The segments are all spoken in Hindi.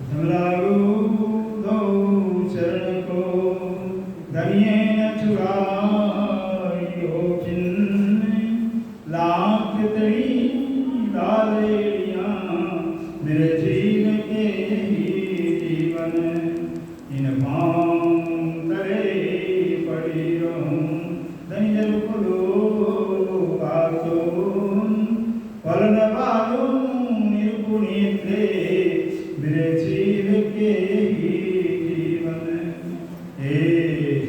लागू दो चरण को धनिये न चुराइयो चिन्ह लाख तड़ी लालेड़ियाँ मेरे जीव के ही जीवन इन पाँव तले पड़ी रहूं धनिय रुपलो बातो फलन बालो निर्गुणी थे मेरे जीव के ही जीवन हे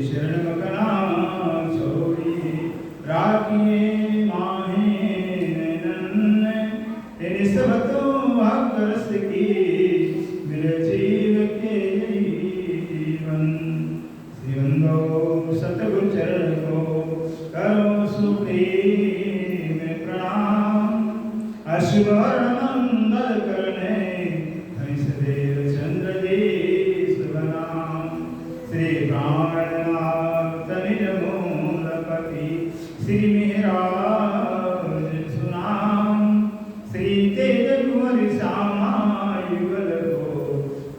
शरण मकना छोड़ी राखिए माहे नैनन तेरे सब तो आकर्ष की मेरे जीव के ही जीवन श्रीवंदो सतगुरु चरण को करो सुप्रीम प्रणाम अशुभ मंगल करने देव चंद्र जी सुबनाम श्री प्राणनाथ निज मूलपति श्री मेहराज सुनाम श्री तेज कुंवर श्यामा युगल को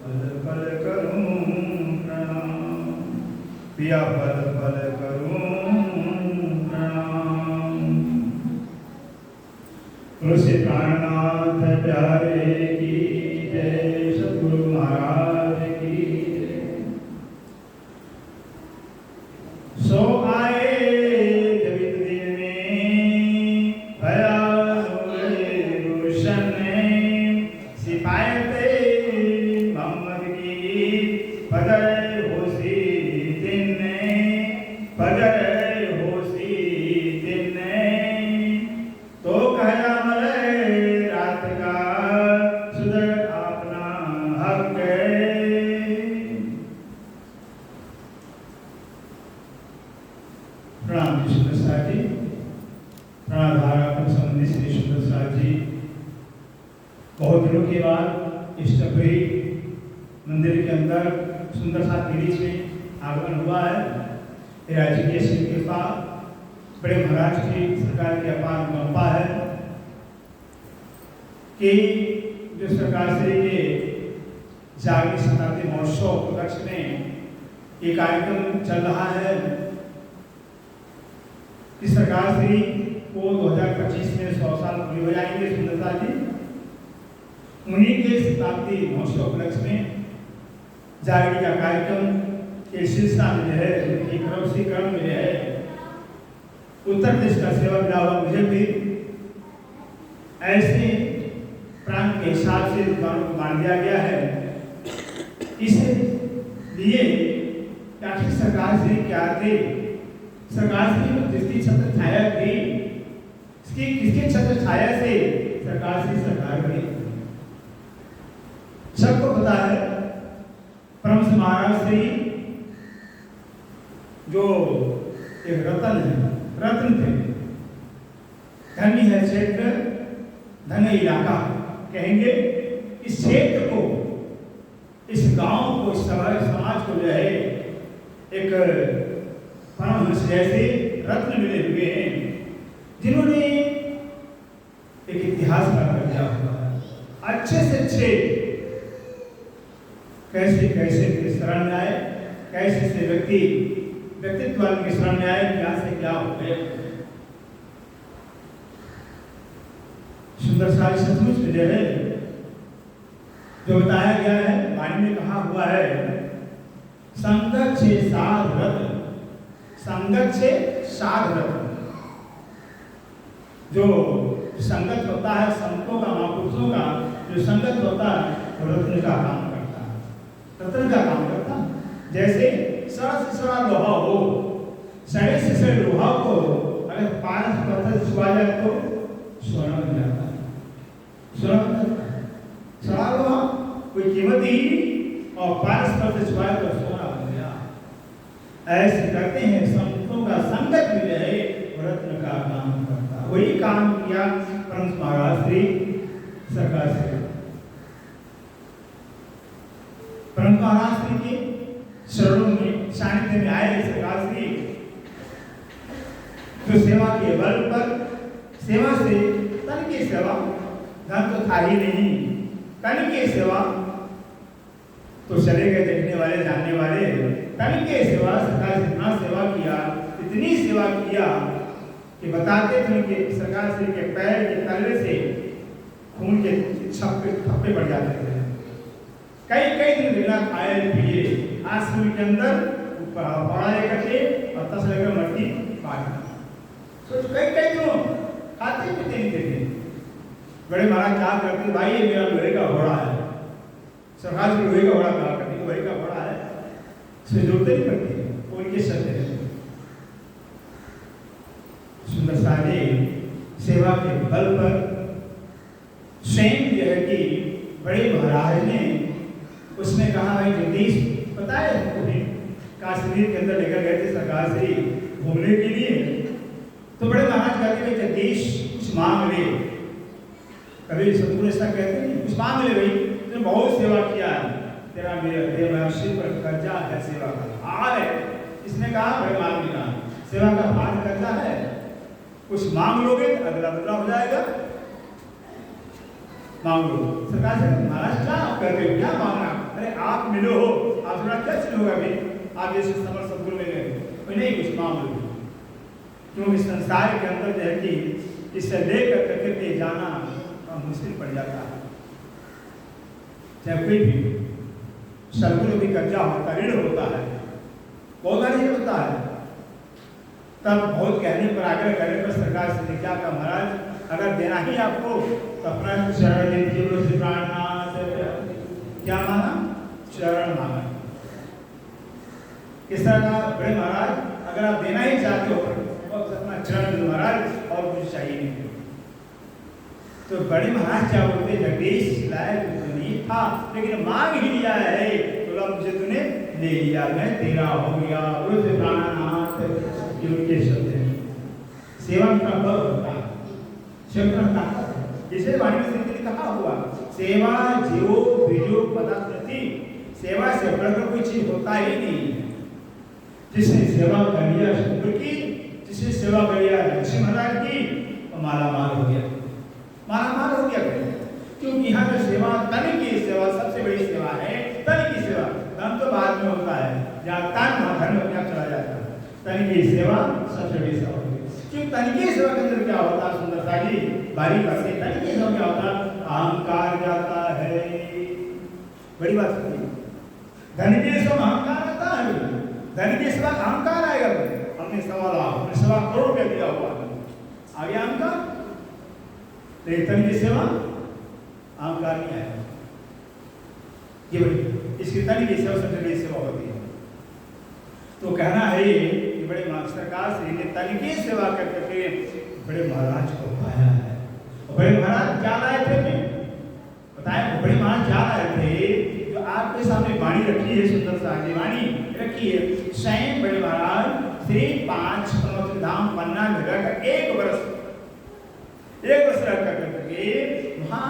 पल पल करूं प्रणाम पिया पल पल करूं प्रणाम तुलसी प्राणनाथ प्यारे की जय सतगुरु महाराज की जय। सो आए जबित दिन में भया रोशन सिपायते मोहम्मद की पदर होसी दिन पदर होसी दिन तो कहया मरे रात का सुधर अपना हक प्रणाम जी सुंदर साह जी प्राणधारा संबंधी श्री सुंदर साह जी बहुत दिनों के बाद इस टपरी मंदिर के अंदर सुंदर साह के बीच में आगमन हुआ है। राज्य की श्री कृपा बड़े महाराज की सरकार की अपार कृपा है कि जो सरकार श्री के जागरण शताब्दी महोत्सव उपलक्ष्य में ये कार्यक्रम चल रहा है कि सरकार श्री को 2025 में 100 साल पूरे हो जाएंगे सुंदरता जी। उन्हीं के शताब्दी महोत्सव उपलक्ष्य में जागरण का कार्यक्रम के सिलसिला में है उनकी क्रम से क्रम में है उत्तर प्रदेश का सेवा मिला हुआ मुझे भी ऐसे प्रांत के हिसाब से दुकानों को बांध दिया गया है। इसलिए आखिर सरकार से क्या थे सरकार से जिसकी छत्र छाया थी इसकी किसके छत्र छाया से सरकार से सरकार बनी सबको पता है। परम महाराज श्री जो एक रत्न है रत्न थे धनी है क्षेत्र धन इलाका कहेंगे इस क्षेत्र को इस गांव को इस समाज को जो है एक परमहंस जैसे रत्न मिले हुए हैं जिन्होंने एक इतिहास बना दिया हुआ है। अच्छे से अच्छे कैसे कैसे के शरण में आए कैसे से व्यक्तित्व के शरण में आए क्या से क्या हो गए। सुंदर सारी सचमुच में जो है जो बताया गया है वाणी में कहा हुआ है संगत से साध रत्न संगत से साध रत्न जो संगत होता है संतों का महापुरुषों का जो संगत होता है वो रत्न का काम करता है रत्न का काम करता है। जैसे सड़ा से सड़ा लोहा हो सड़े से सड़े लोहा को अगर पारस पत्थर से छुआ जाए तो स्वर्ण बन जाता है स्वर्ण सड़ा लोहा कोई कीमत ही और पारस पत्थर से छुआए तो सोना बन गया। ऐसे करते हैं संतों का संगत में रहे रत्न का काम करता वही काम किया परम महाराज श्री सरकार से परम महाराज श्री के शरणों में सानिध्य में आए सरकार श्री जो सेवा के बल पर सेवा से तन की सेवा धन तो था ही नहीं तन की सेवा तो चले गए देखने वाले जानने वाले, तन के सेवा सरकार से इतना सेवा किया, इतनी सेवा किया कि बताते थे कि सरकार श्री के पैर के तलवे से खून के थप्पे पड़ जाते थे। कई कई दिन बिना खाए पिए आश्रम के अंदर पड़ा करके और तस लेकर मट्टी काटना। सोच कई कई दिनों खाते पीते नहीं थे। बड़े महाराज क्या करते, भाई ये मेरा लोहे का घोड़ा है, सरकार से लोहे का घोड़ा कहा करती, लोहे का घोड़ा है, इसमें जरूरत नहीं पड़ती, उनके शब्द है। सुंदर सारी सेवा के बल पर स्वयं यह कि बड़े महाराज ने उसने कहा, भाई जगदीश पता है उन्हें काश्मीर के अंदर लेकर गए थे सरकार से घूमने के लिए, तो बड़े महाराज कहते भाई जगदीश कुछ मांग ले। कभी सतगुरु ऐसा कहते नहीं, कुछ मांग ले भाई, तूने बहुत सेवा किया है, तेरा मेरा सिर पर कर्जा है सेवा का भार है। इसने कहा बड़े महाराज ने कहा सेवा का भार कर्जा है, कुछ मांग लोगे तो अगला बदला हो जाएगा, मांग लो। सरकार से महाराज क्या आप कर रहे हो, क्या मांगना? अरे आप मिलो हो, आप थोड़ा क्या चीज होगा भाई, आप जैसे समर सदगुरु में गए नहीं, कुछ मांग लो। क्योंकि संसार के अंदर जो है कि इससे लेकर करके जाना मुश्किल पड़ जाता है। चाहे कोई भी सदगुरु भी कर्जा होता, ऋण होता है, बहुत ऋण होता है, तब बहुत कहने पर आग्रह करने पर सरकार से क्या कहा, महाराज अगर देना ही आपको तो अपना शरण दीजिए, प्राणनाथ क्या माना, शरण मांगा। किस तरह का बड़े महाराज, अगर आप देना ही चाहते हो तो अपना चरण महाराज और कुछ चाहिए नहीं। तो बड़े महाराज क्या बोलते, जगदीश लायक तो नहीं था लेकिन मांग ही लिया है, तो मुझे तूने ले लिया, मैं तेरा हो गया। प्राणनाथ उनके शब्द है, सेवा का बल होता है, जिसे वाणी में ने कहा हुआ, सेवा जीव बीजो पदार्थी, सेवा से बढ़कर कोई चीज होता ही नहीं। जिसने सेवा कर लिया शंकर की, जिसने सेवा कर लिया लक्ष्मी महाराज की, तो मालामाल हो गया, मालामाल हो गया। क्योंकि यहाँ पे सेवा, तन की सेवा सबसे बड़ी सेवा है। तन की सेवा, धन तो बाद में होता है, जहाँ तन वहाँ धन अपने आप चला जाता है। तन की सेवा सबसे बड़ी सेवा होती है। क्योंकि तन की सेवा के अंदर क्या होता है, सुंदर सारी बारी करते, तन की सेवा क्या होता है, अहंकार जाता है, बड़ी बात होती है। धन की सेवा अहंकार आता है, धन की सेवा अहंकार आएगा। हमने 1.25 करोड़ रुपया दिया हुआ, आ गया अहंकार, लेकिन तन की सेवा अहंकार नहीं आएगा। ये बड़ी इसकी तन की सेवा सबसे बड़ी सेवा होती है। तो कहना है कि बड़े सरकार से ने तन की सेवा कर करके बड़े महाराज को पाया है। और बड़े महाराज क्या लाए थे, बताए बड़े महाराज क्या लाए थे, जो आपके सामने वाणी रखी है, सुंदर सा वाणी रखी है। स्वयं बड़े महाराज श्री 5 धाम पन्ना में रहकर 1 वर्ष रह करके वहाँ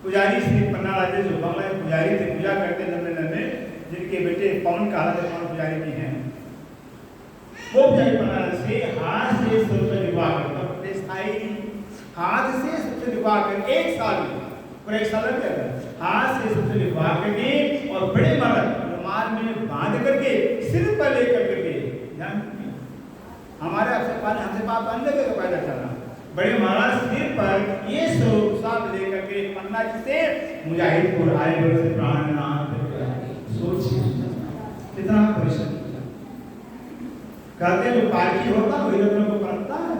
पुजारी श्री पन्ना राजे जो बंगला में पुजारी थे, पूजा करते नन्हे, जिनके बेटे पवन कहा थे, पवन पुजारी भी हैं, वो पुजारी पन्ना से हाथ से सबसे विवाह कर, स्थायी हाथ से सबसे विवाह कर 1 साल में, पूरा 1 साल लग गया, हाथ से सबसे विवाह करके और बड़े मर्द रुमाल में बांध करके सिर पर लेकर करके, हमारे हमसे पाप बन लगे तो पैदा चलना, बड़े महाराज सिर पर ये साथ लेकर के पन्ना से मुजाहिदपुर आए, से प्राणनाथ। सोचिए कितना परिश्रम, कहते जो पारखी होता वही रत्न को परखता है।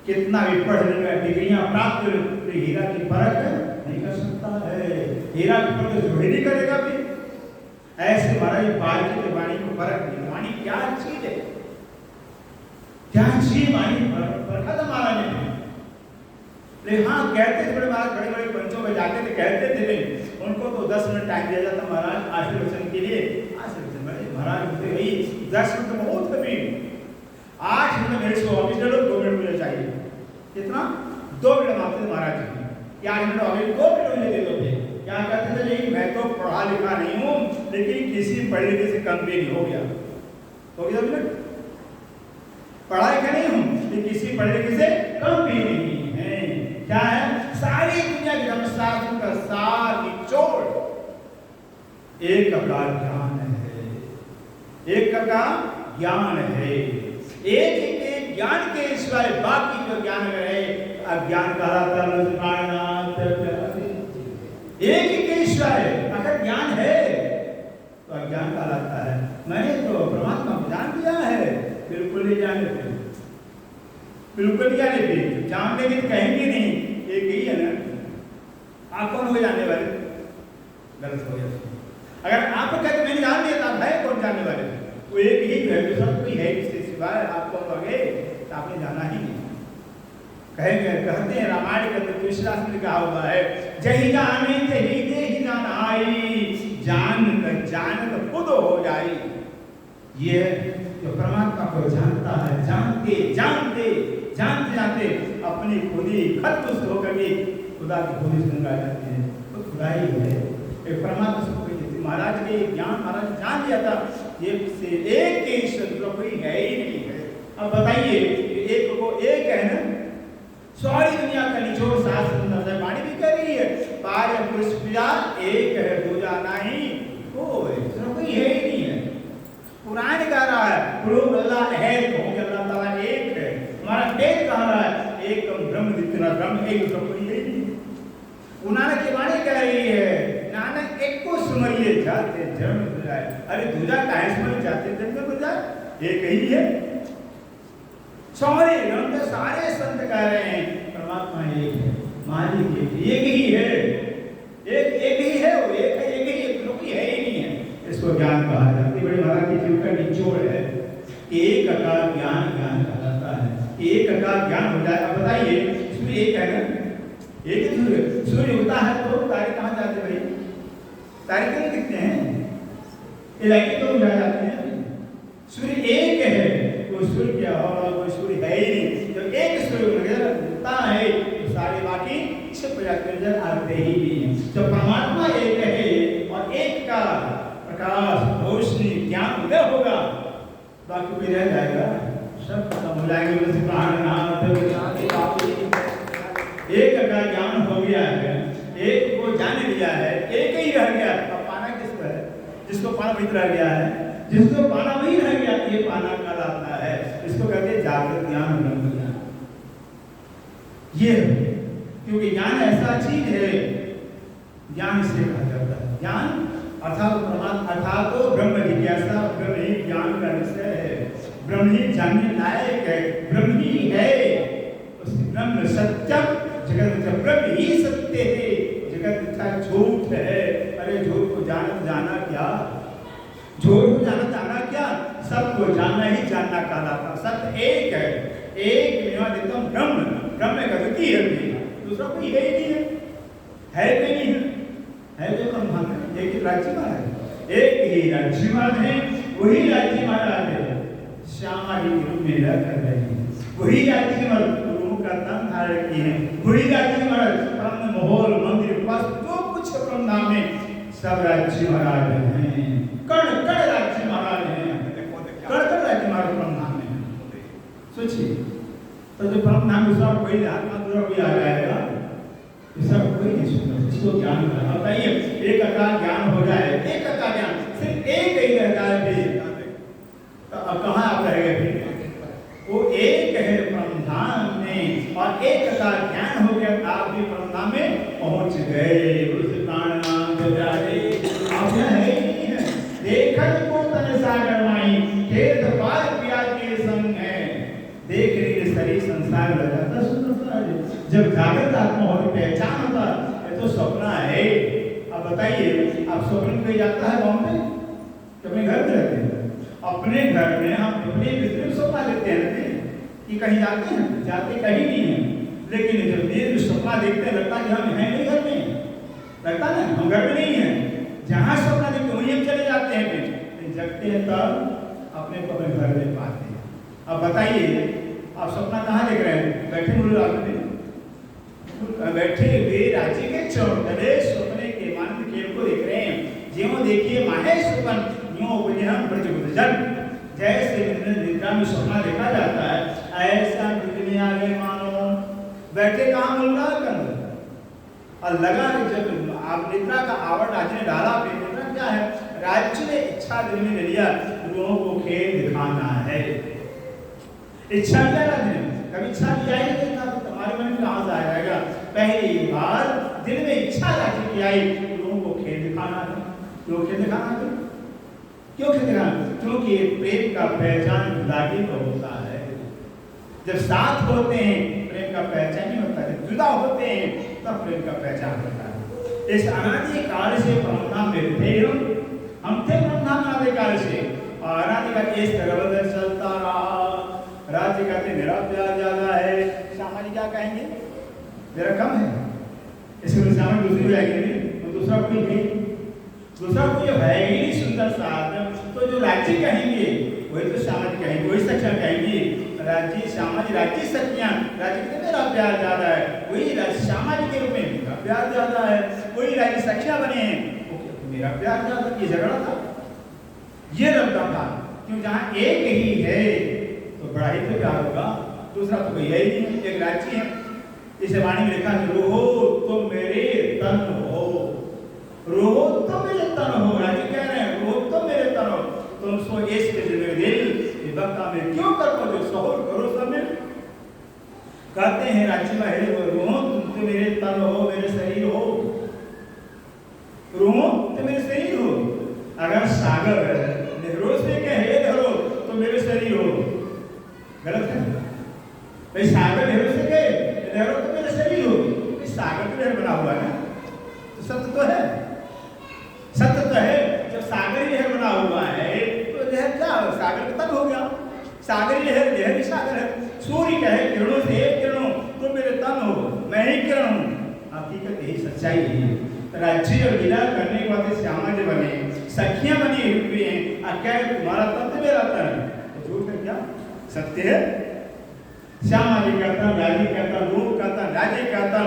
कितना भी पढ़ने में डिग्रियां प्राप्त, हीरा की परख नहीं कर सकता है, हीरा की परख जो नहीं करेगा भी। ऐसे महाराज पारखी के वाणी को परख नहीं, वाणी क्या चीज है, क्या चीज वाणी परखा था महाराज ने। लेकिन हाँ कहते थे बड़े महाराज, बड़े बड़े पंचों में जाते थे, कहते थे उनको तो 10 मिनट टाइम दिया जाता महाराज आशीर्वचन के लिए। आशीर्वचन बड़े महाराज बोलते भाई 10 मिनट तो बहुत कभी, 8 मिनट मेरे से ऑफिस ले लो, 2 मिनट मुझे चाहिए। कितना? 2 मिनट मांगते थे महाराज जी, क्या 8 मिनट ऑफिस 2 मिनट मुझे दे दो। क्या कहते थे, नहीं मैं तो पढ़ा लिखा नहीं हूँ, लेकिन किसी पढ़े लिखे से कम भी नहीं हो गया, हो गया मिनट, पढ़ा लिखा नहीं हूँ लेकिन किसी पढ़े लिखे से कम भी नहीं है। क्या है? सारी दुनिया के धर्मशास्त्रों का सार निचोड़ एक का ज्ञान है, एक का ज्ञान है। एक के ज्ञान के सिवाय बाकी जो ज्ञान रहे अज्ञान कहलाता है। एक के सिवाय अगर ज्ञान है तो अज्ञान कहलाता है। मैंने तो परमात्मा को जान लिया है, बिल्कुल नहीं जाने थे, बिल्कुल नहीं जाने थे। जानने की कहेंगे नहीं, एक ही है ना। आप कौन हो जाने वाले? गलत हो जाते। अगर आप कहते मैंने जान लिया तो आप है कौन जानने वाले? वो एक ही है, जो सब कोई है इससे सिवाय आप कौन होगे तो आपने जाना ही नहीं। कहेंगे, कहते हैं रामायण के अंदर तुलसीदास ने कहा हुआ है, जही जाने तही देहि जान आई, जान खुद हो जाई। ये जो परमात्मा को जानता है, जानते जानते जानते जानते अपनी खुद ही खत्म होकर के खुदा की खुद ही सुन जाती है। तो खुदा ही है एक परमात्मा से। महाराज के ज्ञान महाराज जान लिया था, ये से एक के ईश्वर कोई है ही नहीं है। अब बताइए, एक को एक है ना, सारी दुनिया का निचोड़ शास्त्र वाणी भी कर रही है, पार पुरुष पूजा एक है, दूजा नहीं कोई है ही नहीं है। कुरान कह रहा है कुल अल्लाह है, अल्लाह ताला एक है। हमारा वेद कह रहा है एकम ब्रह्म जितना ब्रह्म एक, कोई है ही नहीं। नानक की वाणी कह रही है नानक एक को सुमरिए जाते जन्म हो जाए। अरे दूजा काहे सुमरिए जाते जन्म हो जाए? एक ही है। सारे ग्रंथ सारे संत कह रहे हैं परमात्मा एक है, मालिक एक ही है, एक ही है, वो एक है, एक ही है, कोई है ही नहीं है। इसको ज्ञान कहा जाता है। बड़े महाराज की जीव का निचोड़ है कि एक का ज्ञान ज्ञान कहलाता है, एक का ज्ञान हो जाए। अब बताइए, इसमें एक है ना, एक सूर्य उगता है तो तारे कहाँ जाते भाई? तारे क्यों दिखते हैं? लाइटें तो उड़ा जाती हैं। सूर्य एक है, वो सूर्य क्या और कोई सूर्य है ही नहीं। जब एक सूर्य उगता है तो सारे बाकी छिप जाते नजर आते ही नहीं है। तो परमात्मा एक है और एक का प्रकाश रोशनी ज्ञान उदय होगा, बाकी कोई रह जाएगा, सब खत्म हो जाएंगे। एक का ज्ञान हो गया है, एक को जान लिया है, एक ही रह गया। अब पाना किसको है? जिसको पाना वही रह गया है, जिसको पाना वही रह गया, ये पाना कहलाता है। इसको कहते हैं जागृत ज्ञान, ब्रह्म ज्ञान। ये क्योंकि ज्ञान ऐसा चीज है, ज्ञान इसे कहा जाता है। ज्ञान अर्थात परमात्मा अर्थात तो ब्रह्म जिज्ञासा, ब्रह्म ही ज्ञान का विषय है, ब्रह्म ही जानने लायक है, ब्रह्म ही है। ब्रह्म सत्यम जगत मिथ्या, ब्रह्म ही सत्य है, जगत मिथ्या झूठ है। अरे झूठ को जाना क्या? झूठ को जाना क्या? सबको जानना ही जानना कहलाता। सत्य एक है, एक निवादितम ब्रह्म, ब्रह्म का गति है, दूसरा कोई है ही नहीं है, है कोई नहीं है जो हम एक ही राज्य महाराज, एक ही राज्य महाराज है, वही राज्य महाराज है। श्यामा जी के रूप में रह कर रहे हैं, वही राज्य महाराज का तन धारण किए हैं, वही राज्य महाराज ब्रह्म महल मंदिर वस्तु जो कुछ ब्रह्म नाम में सब राज्य महाराज हैं। कण कण राज्य महाराज हैं, कण कण राज्य महाराज ब्रह्म नाम में। सोचिए, तो जो ब्रह्म नाम दूसरा कोई आत्मा दूसरा कोई आ जाएगा, इसका कोई नहीं सुनता। इसको ज्ञान करना बताइए, एक का ज्ञान हो जाए, एक का ज्ञान सिर्फ एक ही रह जाए भी, तो अब कहाँ आप रह गए फिर? वो एक है ब्रह्मधाम में, और एक का ज्ञान हो गया, आप भी ब्रह्मधाम में पहुंच गए। उस प्राण नाम जाए आप है ही नहीं है। देखत को तन सागर माई, खेत पार पिया के संग है, देख रही शरीर संसार लग जाता सुंदर। जब जागृत आत्मा होती पहचान होता है तो सपना है। अब बताइए, आप स्वप्न कहीं जाता है गाँव में, अपने घर में रहते हैं, अपने घर में हम अपने बिजनेस सपना देखते हैं कि कहीं जाते हैं, जाते कहीं नहीं है। लेकिन जब देर सपना देखते हैं लगता है कि हम हैं नहीं घर में, लगता है हम घर में नहीं है। जहाँ सपना देखते वहीं हम चले जाते हैं, फिर जगते हैं तब अपने को अपने घर में पाते हैं। अब बताइए, आप सपना कहाँ देख रहे हैं? बैठे मुझे आपने बैठे हुए राज्य के चौतरे सपने के मान खेल को देख रहे हैं। ज्यों देखिए माहे सुपन यूं उपजे हम ब्रज बुद्धजन, जैसे निद्रा में सपना देखा जाता है, ऐसा में आगे मानो बैठे कहाँ मिल रहा कर। और लगा कि जब आप निद्रा का आवरण आज ने डाला, फिर निद्रा क्या इच्छा है, राज्य ने इच्छा दिल में ले लिया, लोगों को खेल दिखाना है। इच्छा क्या राज्य ने, कभी इच्छा किया ही नहीं था, तो हमारे मन में कहाँ से आ जाएगा। पहली बार दिल में इच्छा राज्य की आई, लोगों को खेल दिखाना है। क्यों खेल दिखाना है? क्यों खेल दिखाना? क्योंकि प्रेम का पहचान जुदाई को होता है। जब साथ होते हैं प्रेम का पहचान नहीं होता, जब जुदा होते हैं तब प्रेम का पहचान होता है। इस अनादि काल से ब्रह्मधाम में थे हम थे ब्रह्मधाम अनादि काल से, और अनादि काल इस तरह चलता रहा। राज्य कहते मेरा प्यार ज्यादा है, श्यामा जी क्या कहेंगे मेरा कम है, इसके लिए श्यामा दूसरी हो जाएगी, तो दूसरा कोई है, दूसरा कोई है ही नहीं सुंदर साथ, तो जो राज्य कहेंगे वही तो श्यामा जी कहेंगे, वही सखियां कहेंगी राज्य श्यामा जी, राज्य सखियां राज्य के मेरा प्यार ज्यादा है, वही राज्य श्यामा जी के रूप में मेरा प्यार ज्यादा है, वही राज्य सखियां बने हैं मेरा प्यार ज्यादा। ये झगड़ा था, ये रखता था, क्यों जहाँ एक ही है तो बड़ा ही तो प्यार होगा, दूसरा तो कोई है ही नहीं। एक राज्य है, इसे वाणी में लिखा है रोहो तुम मेरे तन हो, रोहो तुम मेरे तन हो। राज्य कह रहे हैं रोहो तुम मेरे तन हो, तुम सो इसके मेरे दिल बक्का में क्यों करो जो सहोर करो सब में। कहते हैं राज्य में है रोहो तुम तो मेरे तन हो, मेरे शरीर हो, रोहो तो मेरे शरीर हो। अगर सागर नेहरू से कहे धरो तो मेरे शरीर हो, गलत है भाई। सागर नेहरू से कहे नेहरू तो मेरे शरीर हो, सागर तो नेहरू बना हुआ है, तो सत्य तो है, सत्य तो है। जब सागर ही बना हुआ है तो लहर क्या हो, सागर का तब हो गया, सागर ही लहर, लहर ही सागर है। सूर्य कहे किरणों से किरणों तो मेरे तन हो, मैं ही किरण हूँ। हकीकत यही सच्चाई है। राज्य और लीला करने के बाद श्यामा जी बने, सखियां बनी हुई हैं, क्या तुम्हारा तन तो मेरा तन, तो झूठ है क्या, सत्य है। श्यामा जी कहता, राजी कहता, लोग कहता, राजे कहता,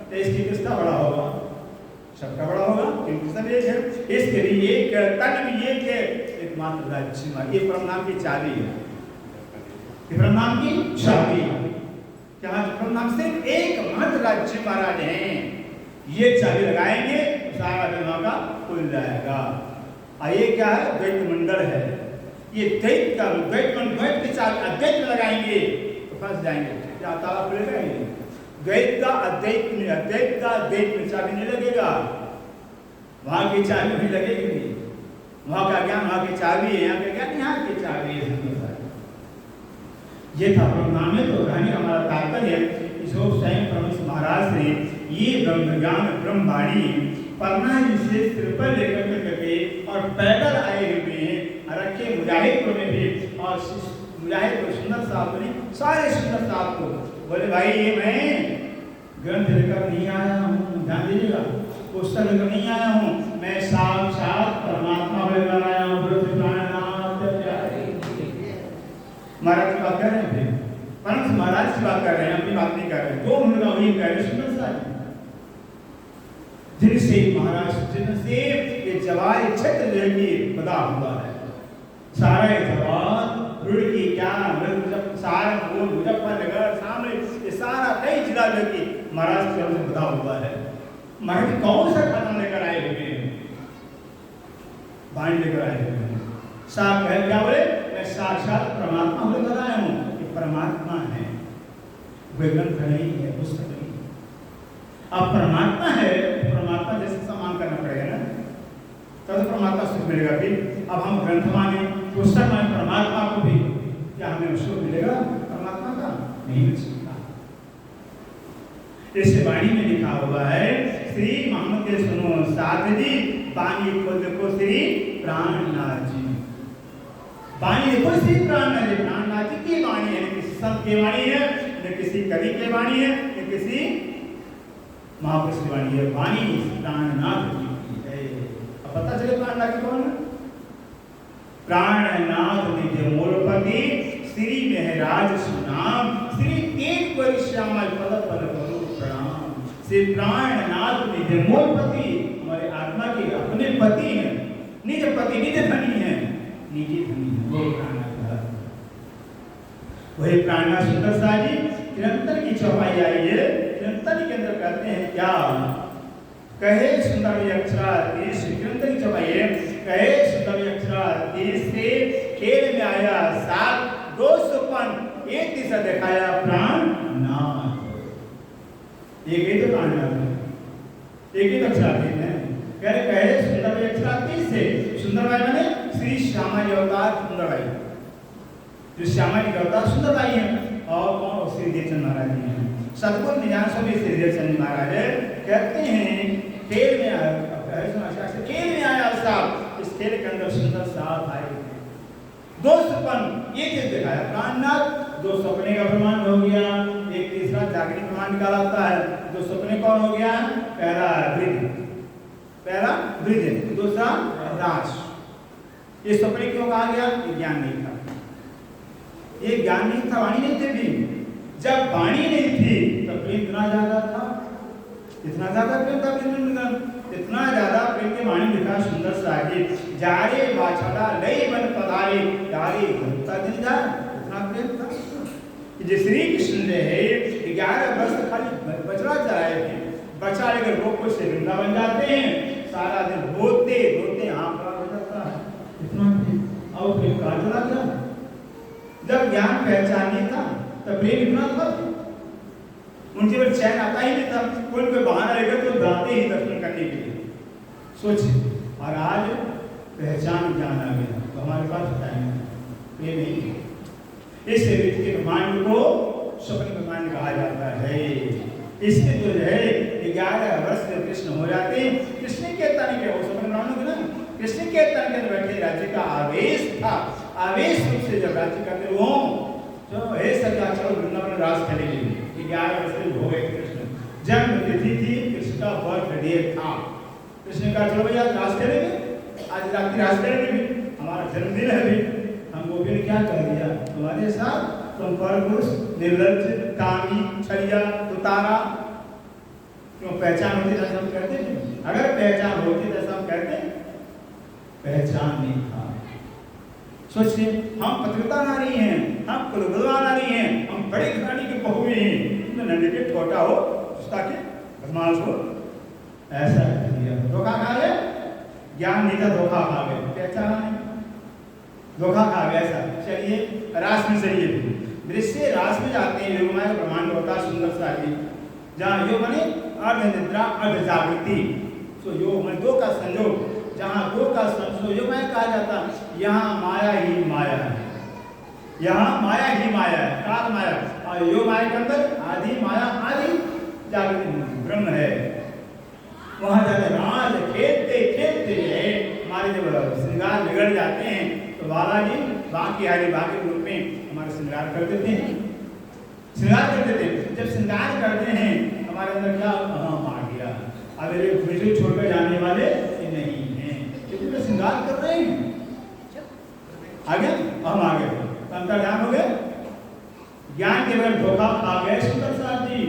तो इसकी किसका बड़ा होगा, सबका बड़ा होगा, क्योंकि सब एक है। इसके लिए एक तन भी एक है, एकमात्र राज्य। ये परमनाम की चाबी है, ये परमनाम की चाबी है। क्या परमनाम सिर्फ एकमात्र राज्य महाराज हैं, ये चाबी लगाएंगे तो सारा विवाह का खुल जाएगा। ये क्या है, द्वैत मंडल है, ये द्वैत का द्वैत की चाबी अद्वैत में लगाएंगे तो फंस जाएंगे, क्या ताला खुलेगा ही नहीं। द्वैत का अद्वैत में, अद्वैत का द्वैत में चाबी नहीं लगेगा, वहां की चाबी नहीं लगेगी नहीं। वहां का ज्ञान वहां की चाबी है, यहाँ का ज्ञान यहाँ की चाबी है। ये था ब्रह्मांड में। तो कहने हमारा तात्पर्य स्वयं परमेश्वर महाराज ने ये ब्रह्म ज्ञान ब्रह्मवाणी पन्ना से सिर पर लेकर करके और पैदल आए हुए हैं, रखे मुजाहिदपुर में भी, और मुजाहिदपुर सुंदर साहब ने सारे सुंदर साहब को बोले भाई ये मैं ग्रंथ लेकर नहीं आया हूँ, ध्यान दीजिएगा, पुस्तक लेकर नहीं आया हूँ, मैं साक्षात परमात्मा लेकर आया हूँ। महाराज की बात कर रहे हैं, परंतु महाराज की बात कर रहे हैं, अपनी बात नहीं कर रहे हैं। जो उन्होंने वही कह रहे सुंदर साहब, जिनसे महाराज जिनसे ये जवार क्षेत्र जो है बता हुआ है, सारा जवार रुड़की क्या सारा मुजफ्फरनगर सामने ये सारा कई जिला जो कि महाराज के से बता हुआ है। महाराज कौन सा खाना लेकर आए हुए हैं, वाणी लेकर आए हुए हैं। साफ है क्या बोले, मैं साक्षात परमात्मा लेकर आया हूँ। ये परमात्मा है, वे ग्रंथ नहीं है, पुस्तक नहीं है। अब परमात्मा है, परमात्मा जैसे सम्मान करना पड़ेगा ना, तब परमात्मा सुख मिलेगा। फिर अब हम ग्रंथ माने, पुस्तक माने, परमात्मा को भी क्या हमें सुख मिलेगा परमात्मा का? नहीं मिल सकता। इस वाणी में लिखा हुआ है, श्री मोहम्मद के सुनो साध जी, वाणी खुद को श्री प्राणनाथ जी। वाणी देखो श्री प्राणनाथ जी, प्राणनाथ जी की वाणी है, न किसी संत की वाणी है, न किसी कवि की वाणी है, न किसी महापुरुष की वाणी है। वाणी प्राणनाथ जी की है। अब पता चले प्राणनाथ जी कौन है? प्राणनाथ निज मूलपति, श्री महराज सुनाम, श्री तेज पर श्यामल पद पर करो प्रणाम। श्री प्राणनाथ निज मूलपति, हमारे आत्मा के अपने पति हैं, निज पति निज धनी है, निजी धनी है, वो प्राणनाथ है। वही प्राणनाथ सुंदर साह जी निरंतर की चौपाई आई है। निरंतर के अंदर कहते हैं क्या कहे सुंदर अक्षरा निरंतर की चौपाई है। सुंदरबाई माने श्री श्यामा जी अवतार सुंदरबाई, जो श्यामा जी का अवतार सुंदरबाई है। और कौन? श्री देवचंद महाराज जी हैं। सतगुरु निजान स्वामी श्री देवचंद महाराज कहते हैं खेल में आया साहब, इस खेल के अंदर सुंदर साथ आए दो सपन, ये चीज दिखाया प्राणनाथ, दो सपने का प्रमाण हो गया। एक तीसरा जागृत प्रमाण निकाला होता है। दो सपने कौन हो गया? पहला ब्रिज, दूसरा रास। ये सपने क्यों कहा गया? ये ज्ञान नहीं था, ये ज्ञान नहीं था, वाणी नहीं थी भी। जब वाणी नहीं थी तब प्रेम इतना ज्यादा था, इतना ज्यादा प्रेम था, इतना ज्यादा प्रेम के वाणी लिखा सुंदर साहिब, जारे बाछड़ा लई बन पधारे यारे घंटा दिन जा, इतना प्रेम था कि श्री कृष्ण ने 11 वर्ष खाली बछड़ा चराए थे। बच्चा लेकर गोकुल से वृंदावन जाते हैं, सारा दिन रोते रोते आंख खराब हो जाता है, इतना प्रेम। और प्रेम कहाँ चला गया? जब ज्ञान पहचान नहीं था तब प्रेम इतना था, उनके पर चैन आता ही नहीं था। कोई बहाना लेकर तो जाते ही दर्शन करने के लिए सोचिए। और आज पहचान ज्ञान आ गया तो हमारे पास टाइम प्रेम नहीं है। इस रीति के ब्रह्मांड को स्वप्न ब्रह्मांड कहा जाता है। इसके तो जो है 11 वर्ष जब कृष्ण हो जाते हैं, कृष्ण के तन के वो स्वप्न ब्रह्मांड हो ना, कृष्ण के तन के बैठे राज्य का आवेश था। आवेश रूप से जब राज्य करते हो तो हे सजा चलो वृंदावन रास करेंगे। 11 वर्ष के हो गए कृष्ण, जन्म तिथि थी, कृष्ण का बर्थडे था। कृष्ण का चलो भैया रास करेंगे, आज रात की रास करेंगे भी, हमारा जन्मदिन है भी। हम गोपी ने क्या कर दिया तुम्हारे साथ? तुम पर पुरुष निर्लज्ज कामी छलिया उतारा। क्यों? पहचान होती जैसा हम कहते हैं। अगर पहचान होती जैसा हम कहते हैं, पहचान नहीं था। सोचिए, हम पतिव्रता नारी हैं, हम कुलगुलवा नारी हैं, हम बड़े घराने के बहू हैं, तो नंगे के छोटा हो ताकि बदमाश हो, ऐसा किया। धोखा खा गए, ज्ञान नहीं था, धोखा खा गए, पहचान नहीं, धोखा खा गया। ऐसा चलिए रास में चलिए, दृश्य रास में जाते हैं। योग माया ब्रह्मांड होता सुंदर सा ही, जहाँ योग माने अर्ध निद्रा अर्ध जागृति। तो योग में दो का संयोग, जहाँ दो का संयोग योग माया कहा जाता, यहाँ माया ही माया है, यहाँ माया ही माया है, काल माया। और योग माया के अंदर आदि माया आदि जागृति ब्रह्म है। वहाँ जाते राज खेलते खेलते है, हमारे जब श्रृंगार बिगड़ जाते हैं तो बालाजी बाकी आदि बाकी रूप में हमारे श्रृंगार कर देते हैं, श्रृंगार कर देते हैं। जब श्रृंगार करते हैं हमारे अंदर क्या आ गया, अब मुझे छोड़कर जाने वाले नहीं हैं, क्योंकि श्रृंगार कर रहे हैं। आगे हम आगे अंतर ध्यान हो गए, ज्ञान के बगैर धोखा खा गए सुंदर साथ जी।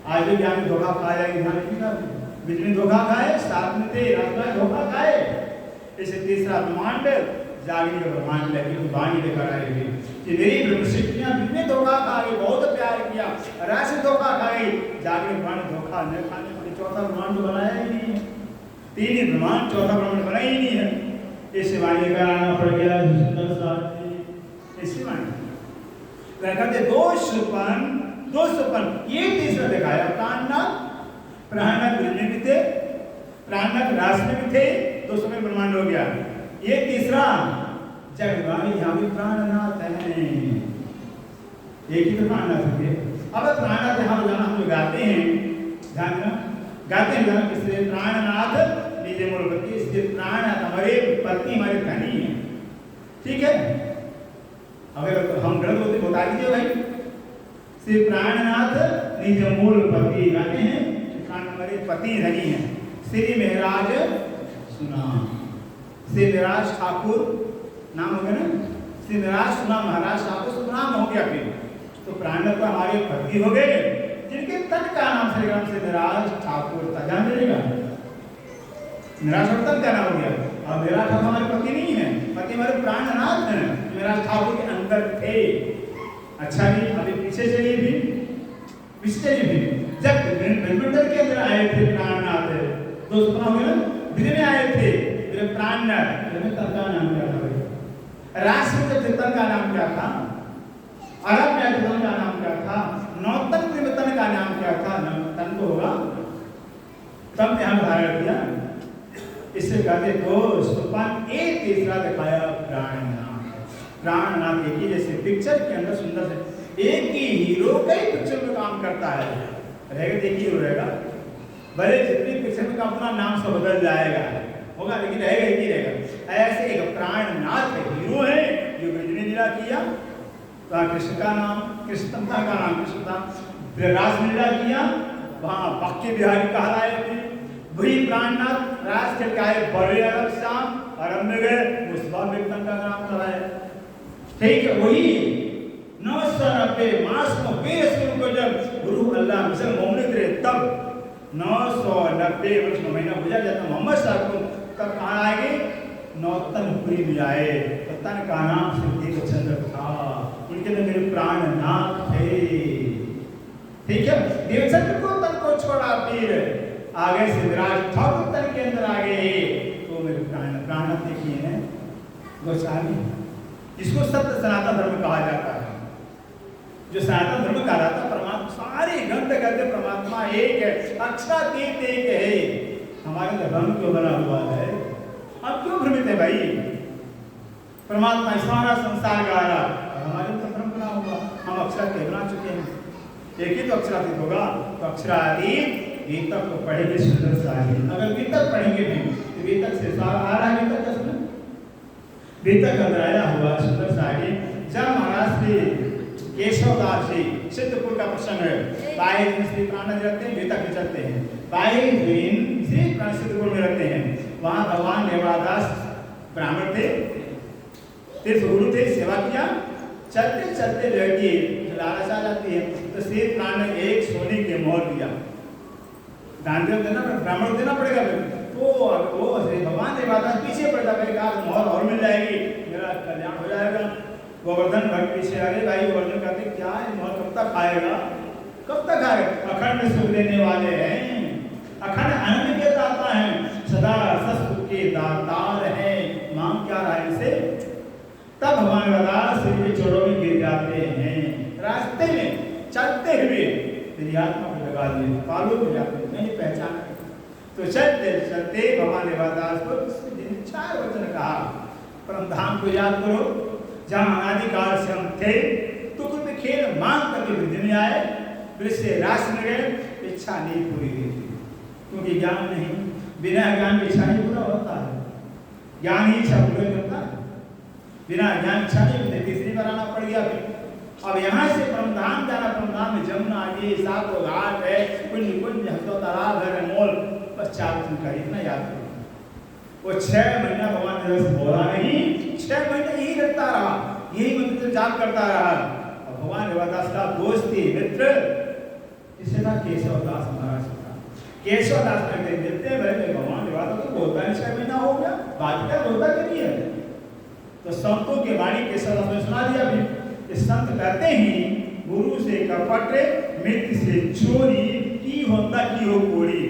आज भी ज्ञान में धोखा खा जाएगी, ध्यान रखिएगा। बीच में धोखा खाए, साथ में थे रास्ता धोखा खाए। इसे तीसरा ब्रह्मांड जागृत का ब्रह्मांड लगी वाणी लेकर आए हुए कि मेरी ब्रह्मशिष्टियां बीच में धोखा खा गई, बहुत प्यार किया, राशि धोखा खाई, जागृत ब्रह्मांड धोखा न खाने वाले चौथा ब्रह्मांड बनाया ही नहीं है। तीन ही ब्रह्मांड, चौथा ब्रह्मांड बना ही नहीं है। इस वाणी का आना पड़ गया सुंदर साथ। इसी वाणी कहते दो सपन ये तीसरा दिखाया। प्राणनाथ ब्रह्म में भी थे, प्राणनाथ रास में भी थे, दो सपन ब्रह्मांड हो गया। ये तीसरा जगवाणी, यहाँ भी प्राणनाथ है, एक ही तो प्राणनाथ थे। अब प्राणनाथ यहाँ जाना हम लोग गाते हैं, ध्यान गाते हैं, इसलिए प्राणनाथ निज मूलपति, इसलिए प्राणनाथ हमारे पति हमारे धनी है, ठीक है। अगर हम गलत होते बता दीजिए भाई। श्री प्राणनाथ निज मूलपति गाते हैं, प्राण हमारे पति धनी है। श्री महाराज सुना, श्री महाराज ठाकुर नाम हो गया ना, श्री महाराज सुना महाराज ठाकुर तो नाम हो गया। फिर तो प्राणनाथ हमारे पति हो गए, जिनके तन का नाम श्री राम से महाराज ठाकुर था। ध्यान दीजिएगा, महाराज तन का नाम हो गया। और मेरा ठाकुर हमारे पति नहीं है, पति हमारे प्राणनाथ हैं, महाराज ठाकुर के अंदर थे। अच्छा भी अभी पीछे चलिए, भी पीछे चलिए। भी जब बैडमिंटन के अंदर आए थे प्राणनाथ, दो सपना हो गया, दिल्ली में आए थे प्राणनाथ, तन का नाम क्या था? राष्ट्र के तन का नाम क्या था? अरब में तन का नाम क्या था? नौतन के तन का नाम क्या था? तन तो होगा, तब ध्यान धारण किया। इससे कहते तो सोपान एक तीसरा दिखाया प्राणनाथ। प्राणनाथ एक ही जैसे पिक्चर के अंदर सुंदर से एक ही हीरो कई पिक्चर में काम करता है, रहेगा एक हीरो रहेगा, भले जितनी पिक्चर में अपना नाम से बदल जाएगा होगा लेकिन रहेगा एक ही रहेगा। ऐसे एक प्राणनाथ हीरो है जो विजय लीला किया, कृष्ण का नाम कृष्णता का नाम कृष्ण था, रासलीला किया वहाँ बाकी बिहारी कहलाए थे, वही प्राणनाथ राज खेल के आए बड़े अरब शाम अरब में गए मुस्बा बेतन का नाम कराए। ठीक है, वही 990 मास में बेसुर को जब गुरु अल्लाह मिसल मोहम्मद रहे तब 990 वर्ष का महीना गुजर जाता मोहम्मद साहब को तब कहाँ आएंगे नौतनपुरी में आए। तन का नाम सिद्धि चंद्र था, उनके अंदर मेरे प्राणनाथ थे। ठीक है, देवचंद्र को तन को छोड़ा पीर आगे सिद्धराज ठाकुर तन के अंदर आ गए तो मेरे प्राणनाथ देखिए हैं गोस्वामी, जिसको सत्य सनातन धर्म कहा जाता है। जो सनातन धर्म कहा जाता है परमात्मा सारे ग्रंथ कहते परमात्मा एक है, अक्षरातीत एक है। हमारे धर्म क्यों बना हुआ है, हम क्यों भ्रमित है भाई? परमात्मा सारा संसार का आ रहा हमारे तो धर्म बना हुआ, हम अक्षरातीत बना चुके हैं। एक ही तो अक्षरातीत होगा, तो अक्षरातीत गीता को पढ़ेंगे सुंदर साहित्य। अगर गीता पढ़ेंगे नहीं तो गीता से सारा आ रहा है गीता का सुन गीता का आया हुआ सुंदर साहित्य। जब महाराज श्री केशवदास जी सिद्धपुर का प्रसंग है, 22 दिन श्री प्राणनाथ रहते हैं, गीता के चलते हैं, 22 दिन श्री प्राण सिद्धपुर में रहते हैं। वहाँ भगवान देवादास ब्राह्मण थे, तीर्थ गुरु थे, सेवा किया, चलते चलते जो है कि लालच आ जाती है तो श्री प्राण ने एक सोने के मोहर दिया, दान देना ब्राह्मण देना पड़ेगा। तो वो भगवान देवादास पीछे पड़ता है, मोहर और मिल जाएगी, मेरा कल्याण हो जाएगा। गोवर्धन भक्त पीछे आ गए, भाई गोवर्धन कहते क्या है मोहर कब तक आएगा, कब तक आएगा? अखंड सुख देने वाले हैं, अखंड आनंद के दाता हैं, सदा सत्सुख के दातार हैं, मांग क्या रहा है इसे? तब भगवान देवादास श्री चोरों में गिर जाते हैं, रास्ते में चलते हुए तेरी आत्मा को लगा दिए, पालू हो जाते हैं, नहीं पहचान। तो चलते चलते भगवान देवादास को 4 वचन कहा, परम धाम को याद करो जहाँ अनादिकाल से हम थे, तो कुछ खेल मांग करके वृद्धि में आए, वृद्ध रास में गए, इच्छा नहीं पूरी हुई थी क्योंकि ज्ञान नहीं, बिना ज्ञान की इच्छा नहीं पूरा होता है, ज्ञान ही इच्छा पूरी करता है, बिना ज्ञान इच्छा नहीं होती। तीसरी बार आना पड़ गया। अब यहाँ से परमधाम जाना, परमधाम में जमुना आगे 7 घाट है, कुंज कुंज हंसो तालाब है, मोल, बस 4 दिन का इतना याद करो। वो 6 महीना भगवान ने से बोला नहीं, 6 महीने यही रखता रहा, यही मंत्र जाप करता रहा। और भगवान देवादास का दोस्ती मित्र इसे था केशवदास महाराज का। केशवदास ने मिलते भाई भगवान देवादास तो बोलता है 6 महीना हो गया, बात क्या बोलता नहीं है। तो संतों के वाणी केशवदास ने सुना दिया भी, इस संत कहते ही गुरु से कपट मित्र से चोरी की होता की हो कोड़ी।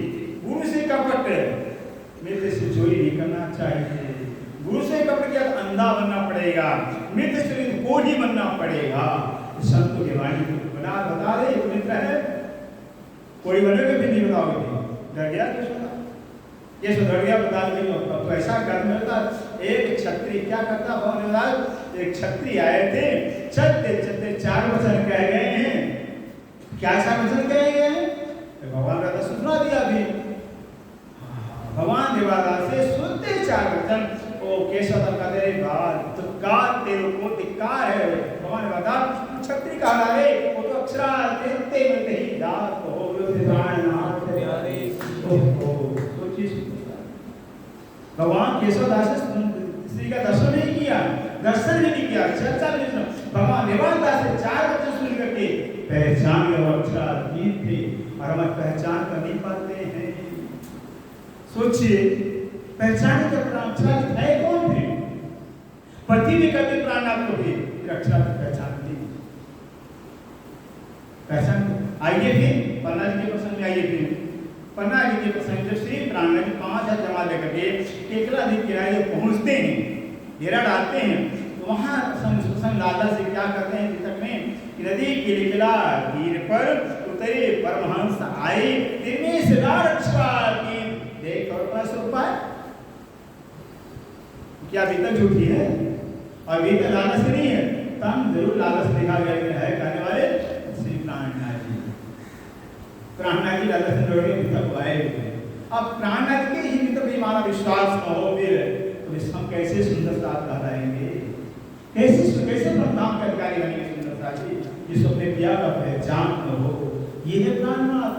गुरु से कपट मित्र से चोरी नहीं करना चाहिए, गुरु से कपट किया तो अंधा बनना पड़ेगा, मित्र से कोढ़ी बनना पड़ेगा। संतों के वाणी बता दे मित्र है, कोई बनेगा भी नहीं बताओगे, डर गया ये सुधर गया बता देंगे। तो ऐसा कर मिलता एक क्षत्रिय क्या करता भगवान, एक क्षत्रिय आए थे, चलते चलते 4 वचन कह गए हैं। क्या 4 वचन कह गए हैं? भगवान का सुना दिया भी, भगवान देवादास से सुनते 4 वचन। ओ केशव का तेरे बात तो का तेरे को दिक्का है, भगवान ने बता क्षत्रिय कहा रे वो तो अक्षरा देते मिलते ही दात हो प्राणनाथ प्यारे। भगवान केशवदास श्री का दर्शन नहीं किया, दर्शन भी नहीं किया, चर्चा भी नहीं सुना। भगवान देवादास से 4 वचन सुन करके पहचान गए अक्षरातीत थे, और हम पहचान कर नहीं पाते हैं। सोचिए पहचान के अक्षरातीत है कौन थे? पति भी कभी प्राणनाथ को थे, अक्षरातीत पहचान थी। पहचान आइए फिर पन्ना जी के प्रसंग में आइए फिर पन्ना जी के प्रसंग जब श्री प्राणनाथ जी 5,000 जमा लेकर के केकला नदी किनारे पहुंचते हैं, डेरा डालते हैं, तो वहाँ प्रसंग लाला से क्या करते हैं तक में नदी के निकला तीर पर उतरे परमहंस आए, देख और स्वरूप क्या बीतल झूठी है और बीतल लालच नहीं है? तम जरूर लालच दिखा गया है कहने वाले श्री प्राणनाथ जी। प्राणनाथ जी लालच में जोड़े तक आए। अब प्राणनाथ के ही तो भी हमारा विश्वास न हो फिर तो हम कैसे सुंदरता कहलाएंगे? कैसे कैसे प्रधान का अधिकारी बनेंगे सुंदरता जी जिस अपने पिया का पहचान न हो? ये है प्राणनाथ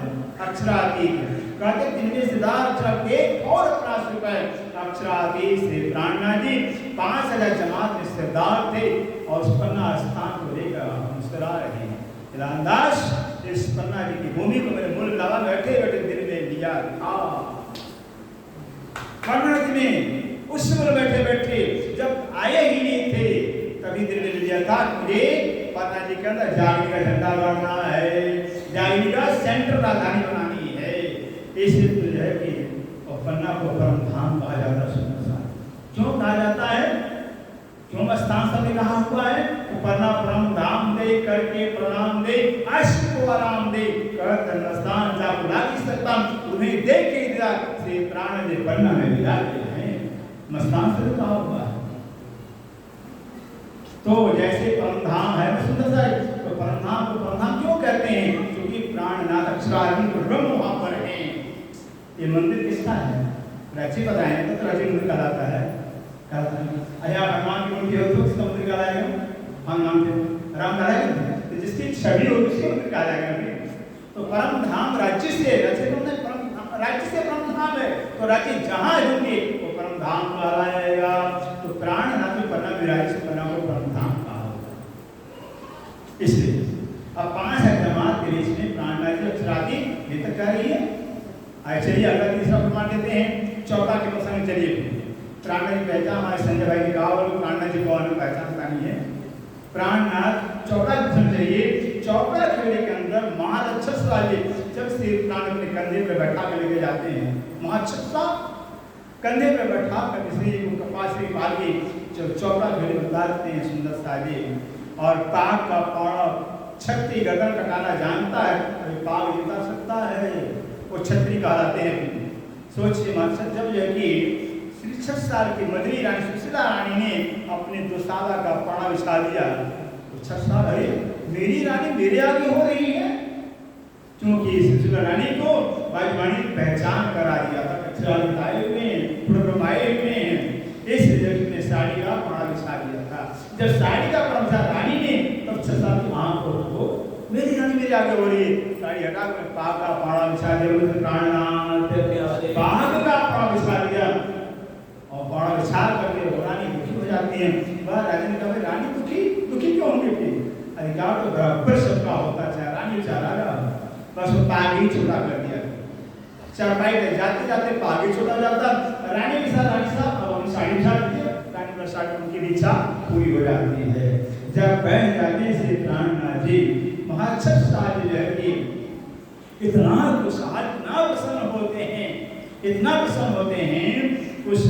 अक्षरातीत। कहते जिनमें सिद्धार्थ एक और प्राश्रित है अक्षरातीत से प्राणनाथ जी 5000 जमात में सरदार थे और उस पन्ना स्थान को लेकर मुस्कुरा रहे हैं। रामदास इस पन्ना जी की भूमि को मेरे मूल लावा बैठे बैठे दिल में लिया था। पन्ना जी में उस समय बैठे बैठे जब आए ही नहीं थे तभी दिल में लिया था मुझे पन्ना जी के अंदर जागने का झंडा गाड़ना है, जागने का सेंटर राजधानी बनानी है। इसलिए तो है कि पन्ना को परम धाम कहा जाता है। क्यों कहा जाता है? क्यों स्थान समय कहा हुआ है? तो पन्ना परम धाम दे करके प्रणाम दे आश्रम को आराम दे कर स्थान जाप लागी सकता उन्हें देख के दिया से प्राण दे पन्ना में विदा हैं मस्तान से कहा हुआ है। तो जैसे परम धाम है सुंदर सा तो परम धाम को परम धाम क्यों कहते हैं? क्योंकि प्राणनाथ अक्षरादि ब्रह्म वहां पर है। ये मंदिर किसका है? रची बताएं तो रची मंदिर कहलाता है। अया भगवान की मूर्ति हो तो उसका मंदिर कहलाएगा। हम नाम से राम कहलाएगा तो जिसकी छवि हो उसके मंदिर कहलाएगा। तो परम धाम राज्य से रचे तो परम राज्य से परम धाम है तो राज्य जहाँ होंगे वो परम धाम कहलाएगा। तो प्राणनाथ में पन्ना विराज से पन्ना को परम धाम कहा होगा। इसलिए अब 5000 जमात के बीच में प्राणनाथ जी अक्षरादि ये तक कह रही है। चलिए अगला तीसरा प्रमाण देते हैं चौथा के प्रसंग। चलिए प्राणनाथ जी पहचान हमारे संजय भाई ने कहा और प्राणनाथ जी को और पहचान बतानी है। प्राणनाथ चौथा प्रसंग। चलिए चौथा खेड़े के अंदर महाराक्षस वाले जब श्री प्राण अपने कंधे पर बैठा कर लेके जाते हैं महाराक्षस कंधे पर बैठा कर श्री को कपास से पाल के जब चौथा खेड़े में उतारते हैं सुंदर साजे और पाग का पौड़ा छत्ती गर्दन कटाना जानता है अभी पाग उतार सकता है वो छत्री कहलाते हैं। सोचिए महाराज जब जो है कि 66 साल की मदरी रानी सुशीला रानी ने अपने दुशाला का पाड़ा बिछा दिया तो 6 साल अरे मेरी रानी मेरे आगे हो रही है क्योंकि सुशीला रानी को वायुवाणी पहचान करा दिया था। कचराए हुए आए हुए इस ने साड़ी का पाड़ा बिछा दिया था। जब साड़ी का पाड़ा बिछा रानी ने तब 6 साल की आंख को मेरी रानी मेरे आगे हो रही है साड़ी हटा कर पाग का पाड़ा बिछा दिया। प्राणनाथ पाग का पाड़ा बिछा दिया और पाड़ा बिछा करके रानी दुखी हो जाती है। वह राजा ने कहा रानी दुखी क्यों होंगे फिर? अधिकार तो बराबर सबका होता चाहे रानी बेचारा बस वो पाग ही छोटा कर दिया। चरपाई पे जाते जाते पाग ही छोटा जाता रानी के साथ रानी साहब अब साड़ी बिछा दी रानी पर साड़ी उनकी इच्छा पूरी हो जाती है। जब पहन जाने से प्राणनाथ जी महाराक्षस साज रहती इतना खुशहाल इतना प्रसन्न होते हैं इतना प्रसन्न होते हैं। उस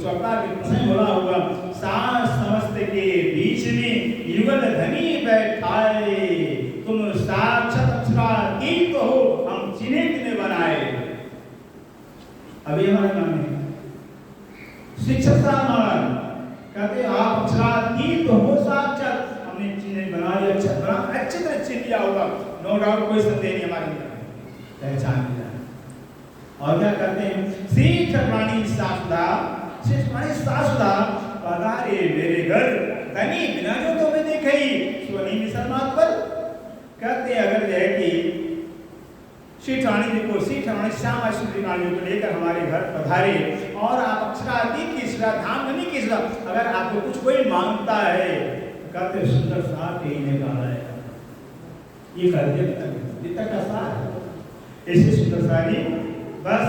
चौका के प्रसंग बोला हुआ सास समस्त के बीच में युगल धनी बैठाए तुम साक्षात अक्षरातीत हो हम चिन्हे तिन्हे बनाए। अभी हमारे नाम है शिक्षक साहब महाराज कहते आप अक्षरातीत हो साक्षात हमने चिन्ह बना लिया। अच्छे तरह चिन्ह लिया होगा नो डाउट कोई संदेह नहीं हमारे अंदर पहचान लिया। और क्या करते हैं श्री ठाकुरानी सासुदा पधारे मेरे घर तनी बिना जो तो मैं देखे ही सोनी मिसलमान पर कहते अगर है कि श्री ठाकुरानी जी को श्री ठाकुरानी श्यामा श्री ठाकुरानी को लेकर हमारे घर पधारे और आप अक्षरातीत की श्रद्धा धाम नहीं की श्रद्धा अगर आपको कुछ कोई मांगता है कहते सुंदर साथ ही निकाला है ये कर दिया का साथ ऐसे सुंदर सारी बस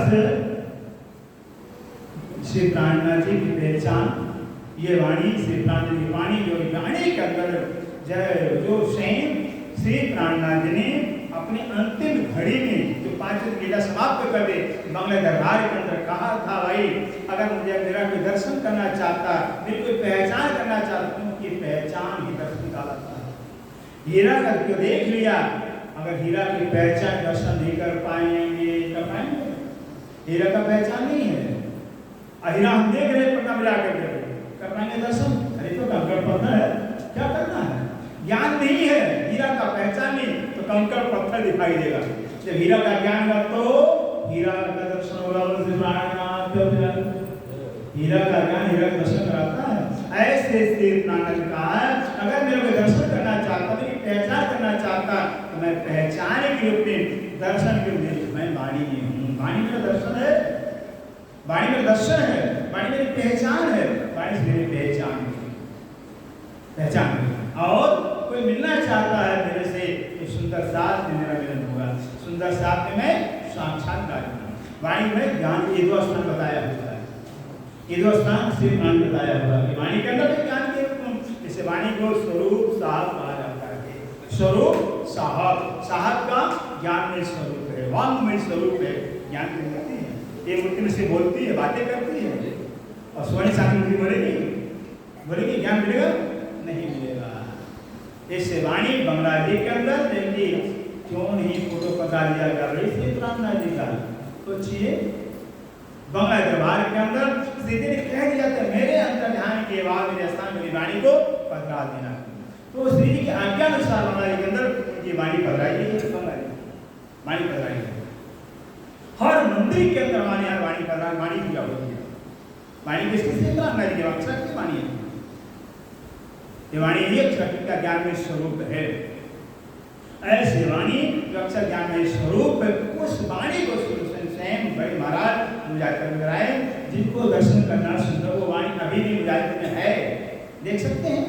श्री प्राणनाथ जी की पहचान ये वाणी श्री प्राणनाथ जी की वाणी जो वाणी के अंदर जय जो स्वयं श्री प्राणनाथ जी ने अपने अंतिम घड़ी में जो 5 लीला समाप्त कर दे बंगले दरबार के अंदर कहा था भाई अगर मुझे मेरा कोई दर्शन करना चाहता मेरी कोई पहचान करना चाहता हूँ कि पहचान ही दर्शन का लगता है। हीरा का जो देख लिया अगर हीरा की पहचान दर्शन नहीं कर पाएंगे कर पाएंगे हीरा का पहचान नहीं है। हीरा हम देख रहे पन्ना मिला कर कर पाएंगे दर्शन? अरे तो कंकड़ पत्थर है, क्या करना है? ज्ञान नहीं है, हीरा का पहचान नहीं तो कंकड़ पत्थर दिखाई देगा। जब हीरा का ज्ञान होगा तो हीरा का दर्शन होगा। हीरा का ज्ञान हीरा का दर्शन कराता है। ऐसे श्री नानक का अगर मेरे को दर्शन करना चाहता, मेरी पहचान करना चाहता, तो मैं पहचान के रूप में, दर्शन के रूप में मैं वाणी में हूँ। वाणी मेरा दर्शन है, वाणी मेरा दर्शन है, वाणी मेरी पहचान है, वाणी मेरी पहचान है। और कोई मिलना चाहता है मेरे से तो सुंदर साथ में मेरा मिलन होगा। सुंदर साथ में मैं साक्षात्कार करूँ। वाणी में ज्ञान ये दो स्थान बताया हुआ है, ये दो स्थान सिर्फ ज्ञान बताया हुआ है। वाणी के अंदर ज्ञान के इसे वाणी को स्वरूप साहब कहा जाता है। स्वरूप साहब, साहब का ज्ञान में स्वरूप है, वांग में स्वरूप है। ज्ञान की मूर्ति है, ये मूर्ति में से बोलती है, बातें करती है। और स्वर्ण साधन मूर्ति बोलेगी ज्ञान मिलेगा? नहीं मिलेगा। इससे वाणी बांग्लादेश के अंदर देखिए क्यों नहीं फोटो पका दिया कर रही थी रामनाथ जी का। सोचिए बंगला दरबार के अंदर सीधे कह दिया था मेरे अंदर ध्यान के बाद मेरे स्थान मेरी वाणी को पधरा देना। तो श्री जी की आज्ञा अनुसार बंगला के अंदर उनकी वाणी पधराई गई। वाणी पधराई गई, हर मंदिर के अंदर वाणी पधरा, वाणी पूजा होती है। वाणी किसकी से? रामनाथ जी के अक्षर की वाणी है। ये वाणी ही अक्षर का ज्ञान में स्वरूप है। ऐसे वाणी जो अक्षर ज्ञान में स्वरूप है, उस वाणी को स्वयं बड़े महाराज मुजाहिद में कराए। जिनको दर्शन करना सुंदर वो वाणी अभी भी मुजाहिद में है, देख सकते हैं,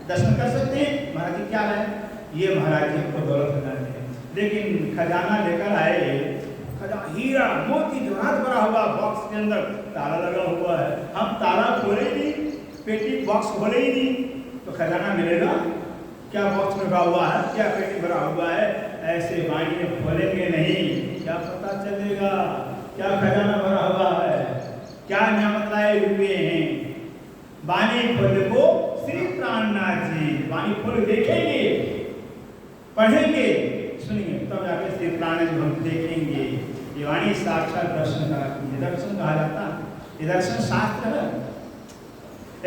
दर्शन कर सकते हैं। महाराज जी क्या है? ये महाराज जी हमको दौलत खजाना है, लेकिन खजाना लेकर आए, हीरा मोती जवाहरात भरा हुआ बॉक्स के अंदर ताला लगा हुआ है। हम ताला खोले ही नहीं, पेटी बॉक्स खोले ही नहीं तो खजाना मिलेगा क्या? बॉक्स में भरा हुआ है क्या? पेटी भरा हुआ है? ऐसे वाणी में खोलेंगे नहीं, क्या पता चलेगा क्या खजाना भरा हुआ है, क्या नियामत लाए हुए हैं? वाणी खोल को श्री प्राणनाथ जी वाणी खोल देखेंगे, पढ़ेंगे, सुनेंगे, तब जाके श्री प्राणनाथ जी हम देखेंगे। ये वाणी साक्षात दर्शन कराती है। दर्शन कहा जाता है, ये दर्शन शास्त्र है,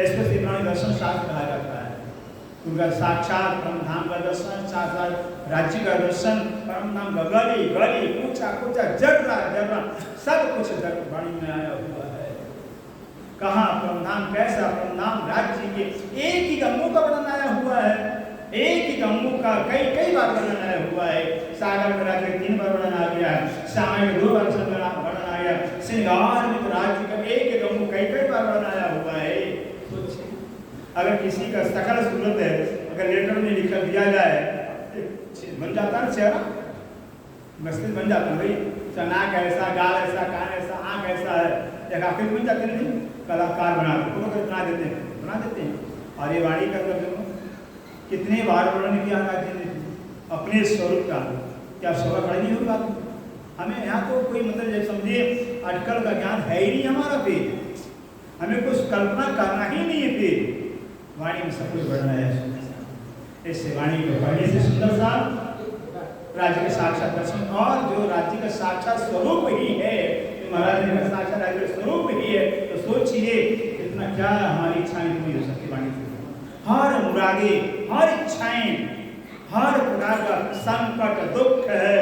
इसको श्री प्राणी दर्शन शास्त्र कहा जाता है। उनका साक्षात परम धाम का दर्शन, साक्षात राज्य का दर्शन, परम धाम का गली गली पूछा पूछा जर्रा जर्रा सब कुछ वाणी में आया हुआ है। कहाँ परम धाम, कैसा परम धाम, राज्य के एक ही गंगों का वर्णन आया हुआ है, एक ही गंगों का कई बार वर्णन आया हुआ है। सागर में राज्य 3 बार वर्णन आ गया है, सागर में 2 बार वर्णन आ गया, श्रृंगार में राज्य का एक गंगों कई बार वर्णन आया हुआ है। अगर किसी का सकल सूरत है, अगर लेटर में लिख दिया जाए बन जाता है चेहरा, मस्तिष्क बन जाता है भाई, नाक ऐसा, गाल ऐसा, कान ऐसा, आँख ऐसा है, एक आखिर बन जाते नहीं, कलाकार बनाते फोटो बना देते हैं। और ये वाणी का कितने बार वर्णन किया है अपने स्वरूप का, क्या स्वरूप खड़ी नहीं होगी बात? हमें यहाँ तो कोई मतलब जब समझिए अटकल का ज्ञान है ही नहीं हमारा पे, हमें कुछ कल्पना करना ही नहीं है पे, वाणी में सब कुछ बढ़ना है। इससे वाणी को पढ़ने से सुंदर सा राज्य का साक्षात दर्शन, और जो राज्य का साक्षात स्वरूप ही है, जो महाराज जी का साक्षात राज्य का स्वरूप ही है, तो सोचिए इतना क्या हमारी इच्छाएं पूरी हो सकती वाणी से। हर मुरादे, हर इच्छाएं, हर प्रकार का संकट दुख है,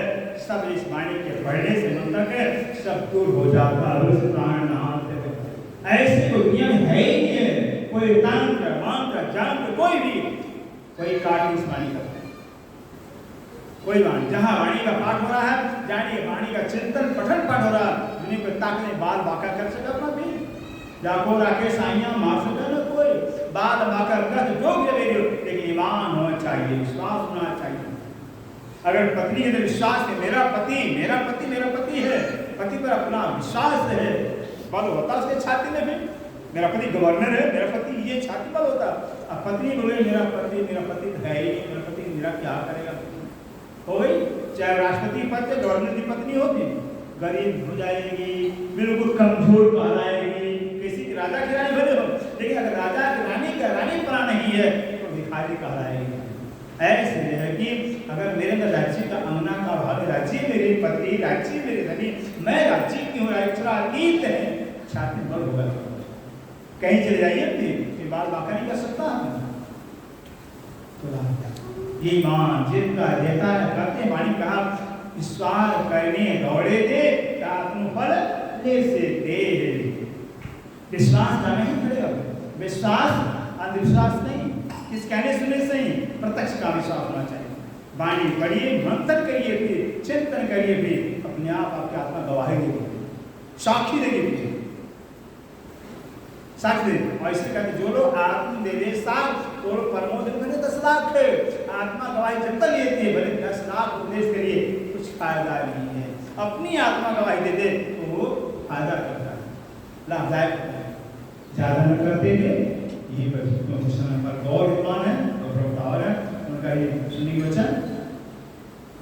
सब इस वाणी के पढ़ने से मंत्र है सब दूर हो जाता है। ऐसी कोई दुनिया में है ही नहीं है, कोई तंत्र मंत्र जंत्र कोई कार्य इस वाणी का, कोई वाणी जहाँ वाणी का पाठ हो रहा है, जानिए वाणी का चिंतन पठन पाठ हो रहा है, दुनिया को ताकने बाल बाका कर सके अपना भी, जाको राकेश साइयां मार सके ना कोई बाल बाका कर जो भी ले, लेकिन ईमान होना चाहिए, विश्वास होना चाहिए। अगर पत्नी है तो विश्वास है, मेरा पति है, पति पर अपना विश्वास है, बल होता उसके छाती में भी, मेरा पति गवर्नर है, मेरा पति ये छाती बल होता। अब पत्नी बोले मेरा पति है ही, मेरा पति मेरा क्या करेगा, हो गई, चाहे राष्ट्रपति पद या गवर्नर की पत्नी होगी, गरीब हो जाएगी, बिल्कुल कमजोर कहलाएगी, किसी की राजा की रानी भले हो, लेकिन अगर राजा की रानी का रानी पना नहीं है तो भिखारी कहलाएगी। ऐसे है कि अगर मेरे में राज्य का अंगना का भाव, राज्य मेरे पति, राज्य मेरे धनी, मैं राज्य की हूँ, अतीत है, छाती बल होगा। कहीं चले जाइए बाल बांका नहीं कर सकता। ये ईमान जिनका देता है, कहते वाणी कहा विश्वास करने दौड़े थे आत्मफल ले से दे। विश्वास का नहीं करेगा, विश्वास अंधविश्वास नहीं, किस कहने सुनने से नहीं, प्रत्यक्ष का विश्वास होना चाहिए। वाणी पढ़िए, मंथन करिए, फिर चिंतन करिए, फिर अपने आप आपकी आत्मा गवाही देगी, साक्षी देगी, साक्ष्य देगी। और इसे कहते जो लोग आत्म दे दे साक्ष्य तो परमोद भले 10 लाख है, आत्मा गवाही जब तक लेती है भले 10 लाख उपदेश करिए कुछ फायदा नहीं है। अपनी आत्मा गवाही दे दे तो वो फायदा करता है, लाभदायक होता है। ज्यादा न करते हुए यही पर गौर विद्वान है और प्रवक्ता है, उनका ये सुनिए वचन।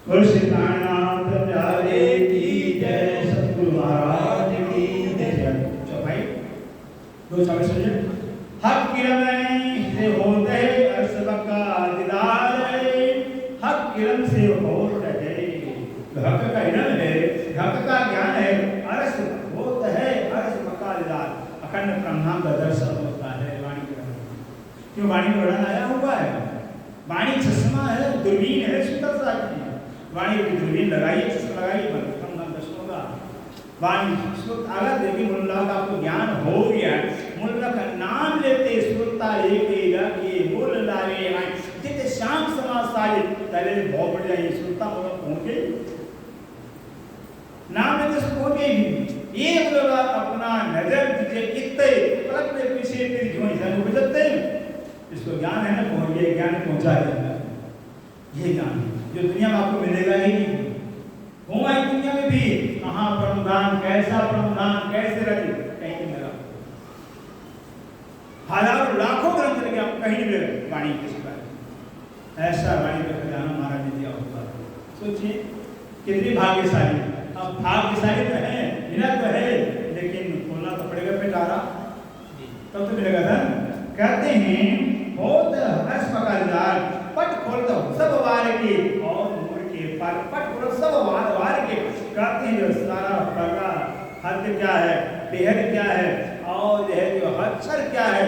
बोल श्री कायनाथ प्यारे की जय, सतगुरु महाराज की जय। चौपाई 2 चौबीस हक किरण से होते अर्श का दीदार है, हक किरण से होता है, हक का इल्म है, हक का ज्ञान है, अर्श होता है, अर्श का दीदार, अखंड ब्रह्मांड का दर्शन होता है वाणी के। क्यों वाणी में वर्णन आया हुआ है, वाणी चश्मा है, दूरबीन है, सुंदरता की वाणी की दूरबीन लगाइए, चश्मा लगाइए, ब्रह्मांड दर्शन होगा। वाणी अगर देखिए मुल्ला का आपको ज्ञान हो गया, मुल्ला का नाम लेते श्रोता ये बोल लावे जितने शाम समाज सारे पहले बहुत बढ़ जाए श्रोता मतलब पहुंच गए, नाम लेते से पहुंच गए। ये बोला अपना नजर दीजिए इतने पलक में पीछे फिर जो इंसान को बचते इसको ज्ञान है ना, पहुंच गए, ज्ञान पहुंचा जाएगा। ये ज्ञान जो दुनिया में आपको मिलेगा ही नहीं, हुआ दुनिया में भी कहाँ परमधान, कैसा परमधान, कैसे रखी कहीं नहीं मिला। हजारों लाखों ग्रंथ लगे आपको कहीं नहीं मिलेगा वाणी के सिवाय, ऐसा वाणी का खजाना महाराज ने दिया होगा। सोचिए कितनी भाग्यशाली, अब भाग्यशाली तो है, मिला तो है, लेकिन खोलना तो पड़ेगा पिटारा, तब तो मिलेगा धन। कहते हैं बहुत हर्ष मकादार पट खोल दो सब वार के और पट खोल सब वार के। कहते हैं जो सारा पर्दा हद क्या है, बेहद क्या है, और जो है जो अक्षर क्या है,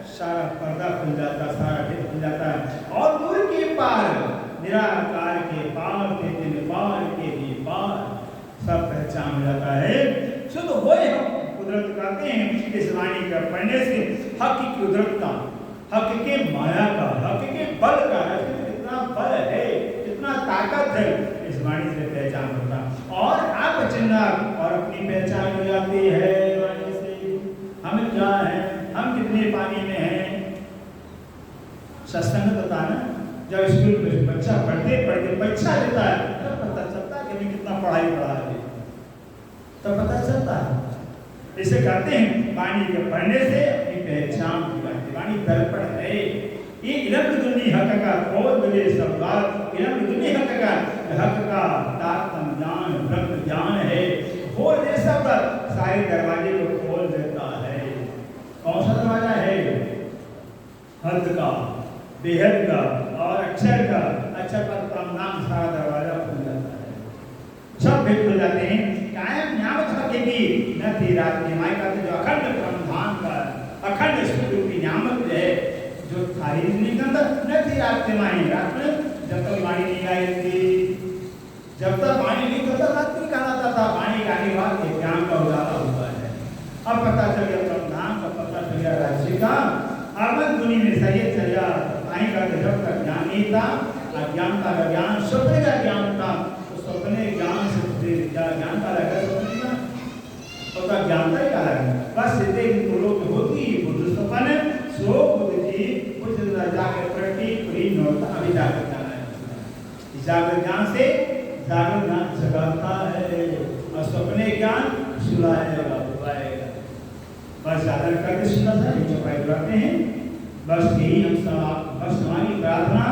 सारा पर्दा खुल जाता, सारा भेद खुल जाता है। और दूर के पार निराकार के पार के पार के भी पार सब पहचान हो जाता है। शुद्ध होए हम कुदरत कहते हैं इस वाणी का पढ़ने से हक की कुदरत का, हक के माया का, हक के बल का, कितना बल है, कितना ताकत है, इस वाणी से पहचान होता। और आप अचानक और अपनी पहचान हो जाती है वाणी से। हम क्या है, हम कितने पानी में हैं। सत्संग होता है ना, जब स्कूल में बच्चा पढ़ते पढ़ते परीक्षा देता है तब पता चलता है कि कितना पढ़ाई पढ़ा है, तब पता चलता है। इसे कहते हैं वाणी के पढ़ने से अपनी पहचान हो जाती है। वाणी दर्पण है, ये इल्म दुनी हक का खोल दे सब बात, इल्म दुनी हक का तात्म ज्ञान ब्रह्म ज्ञान है, खोल दे सब सारे दरवाजे को खोल देता है। कौन सा दरवाजा है, हद का, बेहद का और अक्षर का, अक्षर पर परमनाम सारा दरवाजा खुल जाता है, सब भेद खुल जाते हैं। कायम न्यामत हकेगी न थी रात की माई का जो अखंड ब्रह्मांड का अखंड स्वरूप की न्यामत है जो था ही नहीं करता न थी रात की माई। रात में जब तक वाणी नहीं आई थी, जब तक वाणी नहीं करता रात नहीं कहलाता था। वाणी का आने के ज्ञान का उजाला हुआ है। अब पता चल गया ब्रह्मांड का, पता चल गया राज्य का, अमन दुनिया में सही चला आई का जब तक ज्ञान नहीं था, अज्ञानता का ज्ञान, स्वप्न का ज्ञान था, तो स्वप्न ज्ञान से ज्ञान का लगा स्वप्न का, उसका ज्ञानता ही अलग है। बस सीधे लोग होती बुद्ध स्वप्न सो बुद्ध जी कुछ जाकर प्रति पूरी नौता अभी जाकर जाना है। जागृत ज्ञान से जागृत ज्ञान जगाता है और स्वप्न ज्ञान सुलाएगा बुलाएगा। बस ज्यादा करके सुना था जो पाते हैं। बस यही हम सब, बस हमारी प्रार्थना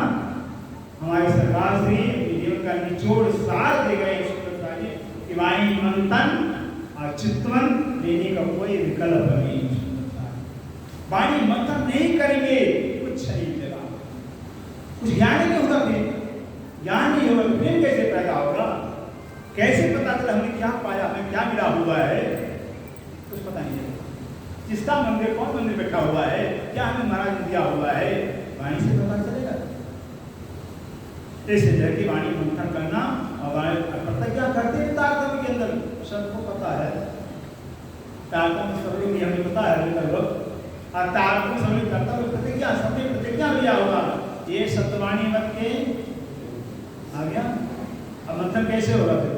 हमारी सरकार से जीवन का निचोड़ सार दे गए कि वाणी मंथन और चिंतन लेने का कोई विकल्प नहीं। वाणी मंथन नहीं करेंगे कुछ नहीं मिलेगा, कुछ ज्ञान नहीं होगा, फिर ज्ञान नहीं होगा तो प्रेम कैसे पैदा होगा, कैसे पता चला हमने क्या पाया, हमें क्या मिला हुआ है, कुछ पता नहीं चलेगा। किसका मंदिर, कौन मंदिर बैठा हुआ है, क्या हमें महाराज ने दिया हुआ है, वाणी से पता चलेगा। ऐसे जय की वाणी मंथन करना और प्रतिज्ञा करते हैं तारतम्य के अंदर, सबको पता है तारतम्य सब लोग, हमें पता है लगभग। और तारतम्य सब लोग करता हुआ प्रतिज्ञा, सबने प्रतिज्ञा लिया होगा ये सत्यवाणी मत के आ गया। अब मंथन कैसे होगा फिर,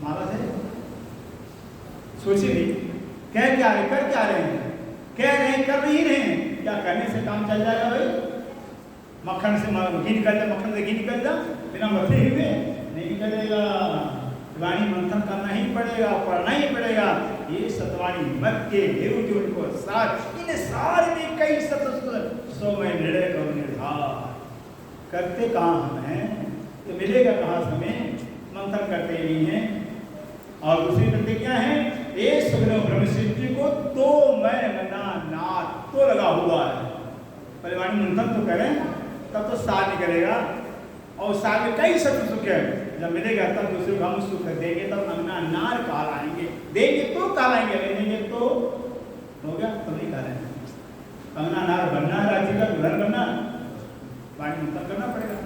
माला से सोचिए नहीं, कह क्या रहे, कर क्या रहे हैं, कह रहे हैं कर नहीं रहे हैं, क्या करने से काम चल जाएगा भाई? मक्खन से घी निकल जाए, मक्खन से घी निकल जा, बिना मथे हुए नहीं निकलेगा। वाणी मंथन करना ही पड़ेगा, पढ़ना ही पड़ेगा। ये सतवाणी मत के देव जो उनको साथ इन सारे में कई सत सो में निर्णय करो निर्धार, करते कहाँ हम हैं, तो मिलेगा कहाँ समय, मंथन करते ही नहीं है। और दूसरी प्रतिज्ञा है ये सुग्रीव ब्रह्मसिद्धि को तो मैं मना नाथ तो लगा हुआ है, पहले वाणी मंथन तो करें तब तो सार निकलेगा। और सार में कई सत्य सुख है, जब मिलेगा तब दूसरे को हम सुख देंगे, तब अंगना नार कहलाएंगे, देंगे तो कहलाएंगे, देंगे तो हो गया, तब नहीं कहलाएंगे। अंगना नार बनना, राज्य का दुल्हन बनना, वाणी मंथन करना पड़ेगा।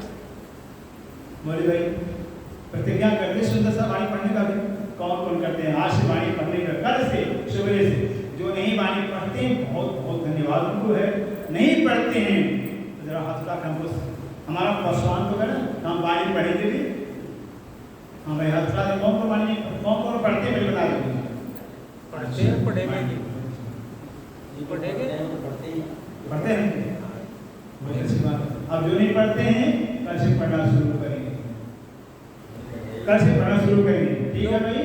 बोले भाई प्रतिज्ञा करते सुंदर सा वाणी पढ़ने का भी कौन कौन करते हैं, आज से वाणी पढ़ने का, कल से सुबह से। जो नहीं वाणी पढ़ते हैं बहुत बहुत धन्यवाद उनको है, नहीं पढ़ते हैं तो जरा हाथ उठा हमको, हमारा प्रोत्साहन तो करें, हम वाणी पढ़ेंगे भी। हाँ भाई हाथ उठा, कौन कौन वाणी, कौन कौन पढ़ते हैं बता देंगे, पढ़ते हैं, पढ़ेंगे, पढ़ते हैं। अब जो नहीं पढ़ते हैं कल से पढ़ना शुरू करेंगे, कल से पढ़ना शुरू करेंगे, ठीक है भाई।